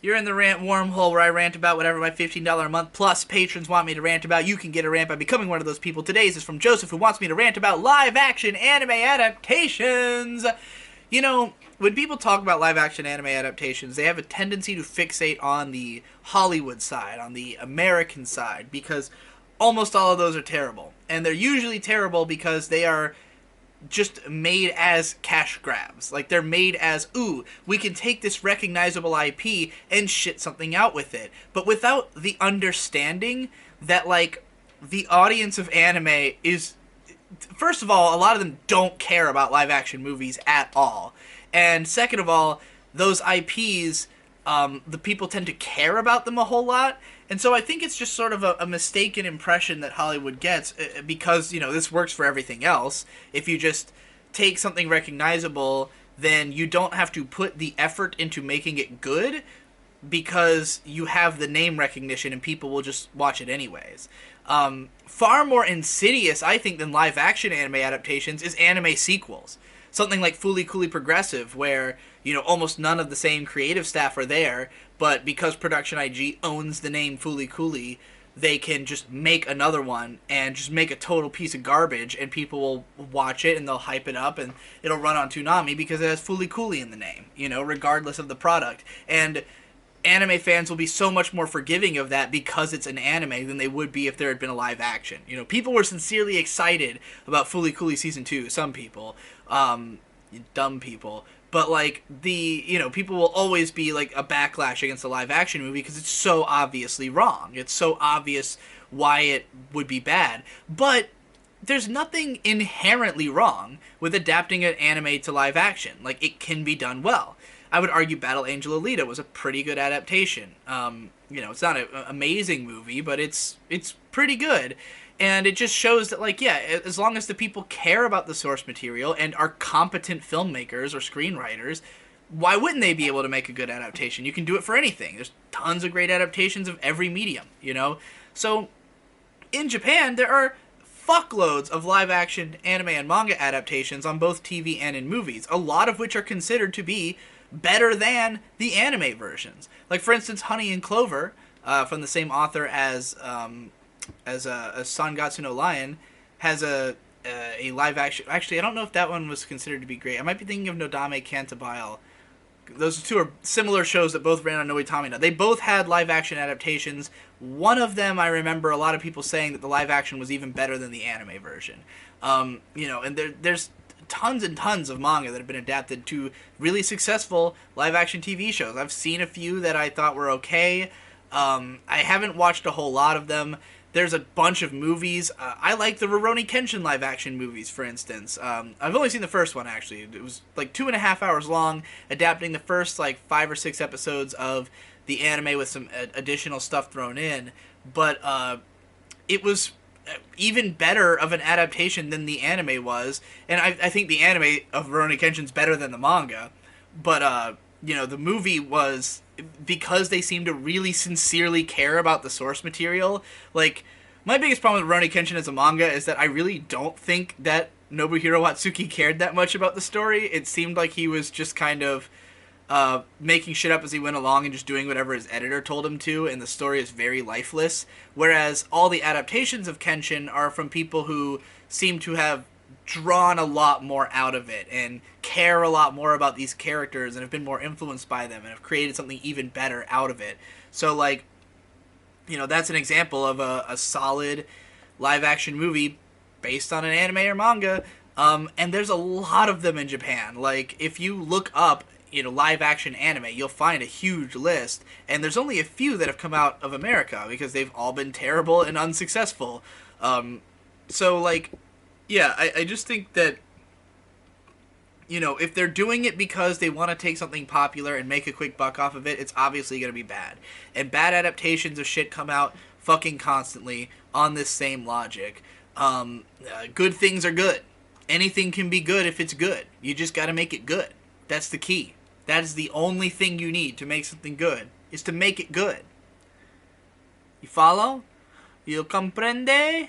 You're in the rant wormhole where I rant about whatever my $15 a month plus patrons want me to rant about. You can get a rant by becoming one of those people. Today's is from Joseph, who wants me to rant about live action anime adaptations. You know, when people talk about live action anime adaptations, they have a tendency to fixate on the Hollywood side, on the American side, because almost all of those are terrible. And they're usually terrible because they are just made as cash grabs. Like, they're made as, ooh, we can take this recognizable IP and shit something out with it. But without the understanding that, like, the audience of anime is, first of all, a lot of them don't care about live action movies at all. And second of all, those IPs, the people tend to care about them a whole lot. And so I think it's just sort of a mistaken impression that Hollywood gets because, you know, this works for everything else. If you just take something recognizable, then you don't have to put the effort into making it good because you have the name recognition and people will just watch it anyways. Far more insidious, I think, than live action anime adaptations is anime sequels. Something like Fooly Cooly Progressive, where, you know, almost none of the same creative staff are there, but because Production IG owns the name Fooly Cooly, they can just make another one and just make a total piece of garbage, and people will watch it and they'll hype it up and it'll run on Toonami because it has Fooly Cooly in the name, you know, regardless of the product. And anime fans will be so much more forgiving of that because it's an anime than they would be if there had been a live action. You know, people were sincerely excited about Fooly Cooly Season 2, some people. Dumb people. But, like, you know, people will always be, like, a backlash against a live action movie because it's so obviously wrong. It's so obvious why it would be bad. But there's nothing inherently wrong with adapting an anime to live action. Like, it can be done well. I would argue Battle Angel Alita was a pretty good adaptation. You know, it's not an amazing movie, but it's pretty good. And it just shows that, like, yeah, as long as the people care about the source material and are competent filmmakers or screenwriters, why wouldn't they be able to make a good adaptation? You can do it for anything. There's tons of great adaptations of every medium, you know? So, in Japan, there are fuckloads of live-action anime and manga adaptations on both TV and in movies, a lot of which are considered to be better than the anime versions. Like, for instance, Honey and Clover, from the same author as Sangatsu no Lion, has a live action. Actually, I don't know if that one was considered to be great. I might be thinking of Nodame Cantabile. Those two are similar shows that both ran on Noitamina. They both had live action adaptations. One of them, I remember a lot of people saying that the live action was even better than the anime version. You know, and there's tons and tons of manga that have been adapted to really successful live action TV shows. I've seen a few that I thought were okay. I haven't watched a whole lot of them. There's a bunch of movies. I like the Rurouni Kenshin live-action movies, for instance. I've only seen the first one, actually. It was like 2.5 hours long, adapting the first like 5 or 6 episodes of the anime with some additional stuff thrown in. But it was even better of an adaptation than the anime was. And I think the anime of Rurouni Kenshin's better than the manga. But, you know, the movie was, because they seem to really sincerely care about the source material. Like, my biggest problem with Rurouni Kenshin as a manga is that I really don't think that Nobuhiro Watsuki cared that much about the story. It seemed like he was just kind of making shit up as he went along and just doing whatever his editor told him to, and the story is very lifeless. Whereas all the adaptations of Kenshin are from people who seem to have drawn a lot more out of it and care a lot more about these characters and have been more influenced by them and have created something even better out of it. So, like, you know, that's an example of a solid live-action movie based on an anime or manga. And there's a lot of them in Japan. Like, if you look up, you know, live-action anime, you'll find a huge list. And there's only a few that have come out of America because they've all been terrible and unsuccessful. So, like, yeah, I just think that, you know, if they're doing it because they want to take something popular and make a quick buck off of it, it's obviously going to be bad. And bad adaptations of shit come out fucking constantly on this same logic. Good things are good. Anything can be good if it's good. You just got to make it good. That's the key. That is the only thing you need to make something good, is to make it good. You follow? You comprende?